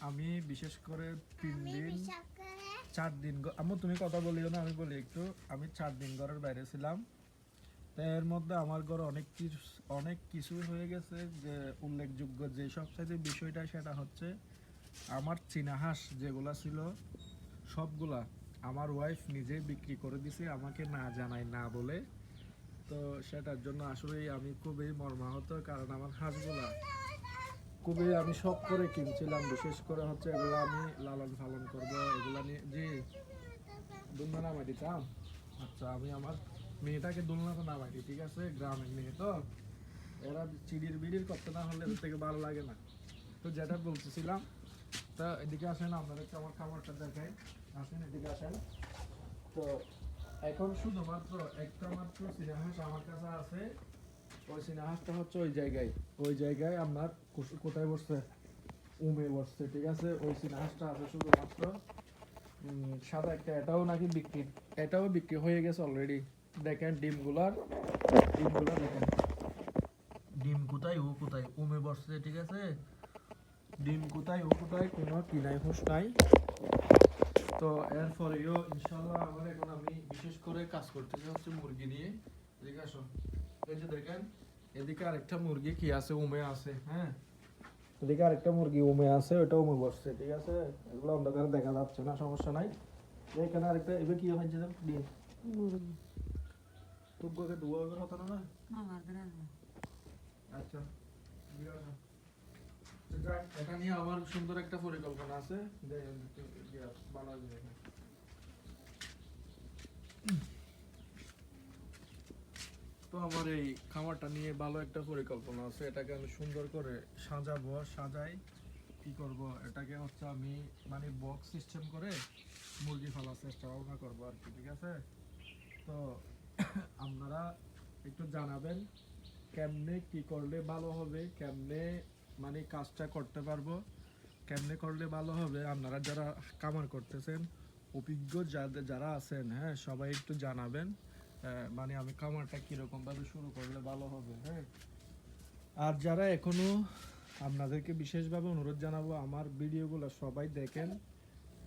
আমি বিশেষ করে 3 দিন 4 দিন আম্মু তুমি কথা বলিও না, আমি বলি একটু। আমি 4 দিন ঘরের বাইরে ছিলাম। তো এর মধ্যে আমার ঘরে অনেক কিছু হয়ে গেছে। যে উল্লেখযোগ্য যে সবচেয়ে বিষয়টা সেটা হচ্ছে আমার চীনা হাঁস যেগুলা ছিল সবগুলা আমার ওয়াইফ নিজেই বিক্রি করে দিছে আমাকে না জানাই না বলে। তো সেটার জন্য আসলে আমি খুবই মর্মাহত, কারণ আমার হাঁসগুলা খুবই আমি শখ করে কিনছিলাম। বিশেষ করে হচ্ছে এগুলো আমি লালন পালন করবো, এগুলা নিয়ে জি দুলনা নামাই দিতাম। আচ্ছা আমি আমার মেয়েটাকে দুলনাতে নামাই দিই, ঠিক আছে? গ্রামের মেয়ে তো এরা চিড়ির বিড়ির করতে না হলে এদের থেকে ভালো লাগে না। তো যেটা বলতেছিলাম, তা এদিকে আসেন, আপনাদেরকে আমার খাবারটা দেখাই। আসেন এদিকে আসেন। তো এখন শুধুমাত্র একটা মাত্র চীনা হাঁস আমার কাছে আছে। ওই চীনা হাঁসটা হচ্ছে ওই জায়গায় আপনার কোথায় বসছে, উমে বসছে, ঠিক আছে? ওই চীনা হাঁসটা আছে শুধুমাত্র। সাদা একটা, এটাও বিক্রি হয়ে গেছে অলরেডি। দেখেন ডিমগুলা দেখেন, ডিম কোথায় ও কোথায়, উমে বসছে, ঠিক আছে? ডিম কোথায় ও কোথায়, কোনো কিনাই হুঁশ নাই। তো এরপরেও ইনশাল্লাহ আমার এখন আমি বিশেষ করে কাজ করতেছি হচ্ছে মুরগি নিয়ে। এদিকে আসো, এই যে দেখেন এদিকে আরেকটা মুরগি কি আছে, উমে আছে। হ্যাঁ, এদিকে আরেকটা মুরগি উমে আছে, ওটা উমে বসছে, ঠিক আছে? এগুলো অন্ধকারে দেখা যাচ্ছে না, সমস্যা নাই। এখানে আরেকটা এবার কি হয়েছে ডিম টুককে দুয়ার হতো না। আচ্ছা এটা নিয়ে আমার সুন্দর একটা পরিকল্পনা আছে। তো আমার এই খামারটা নিয়ে ভালো একটা পরিকল্পনা আছে। এটাকে আমি সুন্দর করে সাজাই কি করব, এটাকে হচ্ছে আমি মানে বক্স সিস্টেম করে মুরগি ফেলার চেষ্টা ভাবনা করবো আর কি, ঠিক আছে? তো আপনারা একটু জানাবেন কেমনে কি করলে ভালো হবে, কেমনে মানে কাজটা করতে পারবো, কেমনে করলে ভালো হবে। আপনারা যারা কামার করতেছেন, অভিজ্ঞ যারা আছেন, হ্যাঁ সবাই একটু জানাবেন। মানে আমি কামারটা কিরকম ভাবে শুরু করলে ভালো হবে। হ্যাঁ, আর যারা এখনো, আপনাদেরকে বিশেষভাবে অনুরোধ জানাবো আমার ভিডিওগুলো সবাই দেখেন,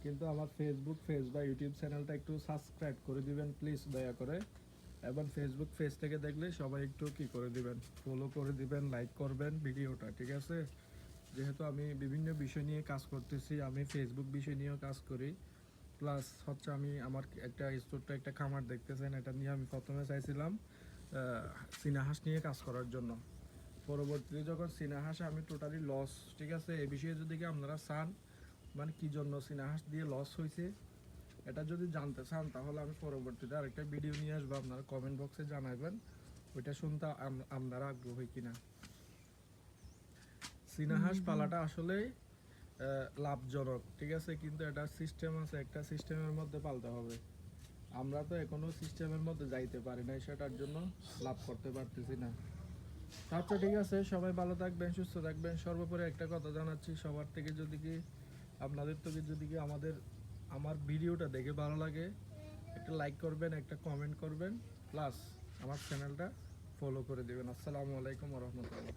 কিন্তু আমার ফেসবুক পেজ বা ইউটিউব চ্যানেলটা একটু সাবস্ক্রাইব করে দিবেন প্লিজ দয়া করে। এবং ফেসবুক পেজ থেকে দেখলে সবাই একটু কি করে দিবেন, ফলো করে দিবেন, লাইক করবেন ভিডিওটা, ঠিক আছে? যেহেতু আমি বিভিন্ন বিষয় নিয়ে কাজ করতেছি, আমি ফেসবুক বিষয় নিয়েও কাজ করি, প্লাস হচ্ছে আমি আমার একটা ছোট্ট একটা খামার দেখতেছেন, এটা নিয়ে আমি প্রথমে চাইছিলাম চীনা হাঁস নিয়ে কাজ করার জন্য। পরবর্তীতে যখন চীনা হাঁসে আমি টোটালি লস, ঠিক আছে? এই বিষয়ে যদি কি আপনারা চান মানে কি জন্য চীনা হাঁস দিয়ে লস হয়েছে এটা যদি জানতে চান, তাহলে আমি পরবর্তীতে আরেকটা ভিডিও নিয়ে আসবো, আপনারা কমেন্ট বক্সে জানাবেন ওইটা শুনতে আপনারা আগ্রহী কিনা। চীনা হাঁস পালাটা আসলে লাভজনক, ঠিক আছে? কিন্তু এটা সিস্টেম আছে, একটা সিস্টেমের মধ্যে পালতে হবে। আমরা তো এখনো সিস্টেমের মধ্যে যাইতে পারি নাই, সেটার জন্য লাভ করতে পারতেছি না। আচ্ছা ঠিক আছে, সবাই ভালো থাকবেন, সুস্থ থাকবেন। সর্বোপরি একটা কথা জানাচ্ছি, সবার থেকে যদি কি আপনাদের থেকে যদি কি আমার ভিডিওটা দেখে ভালো লাগে, একটা লাইক করবেন, একটা কমেন্ট করবেন, প্লাস আমার চ্যানেলটা ফলো করে দেবেন। আসসালামু আলাইকুম ওয়া রাহমাতুল্লাহ।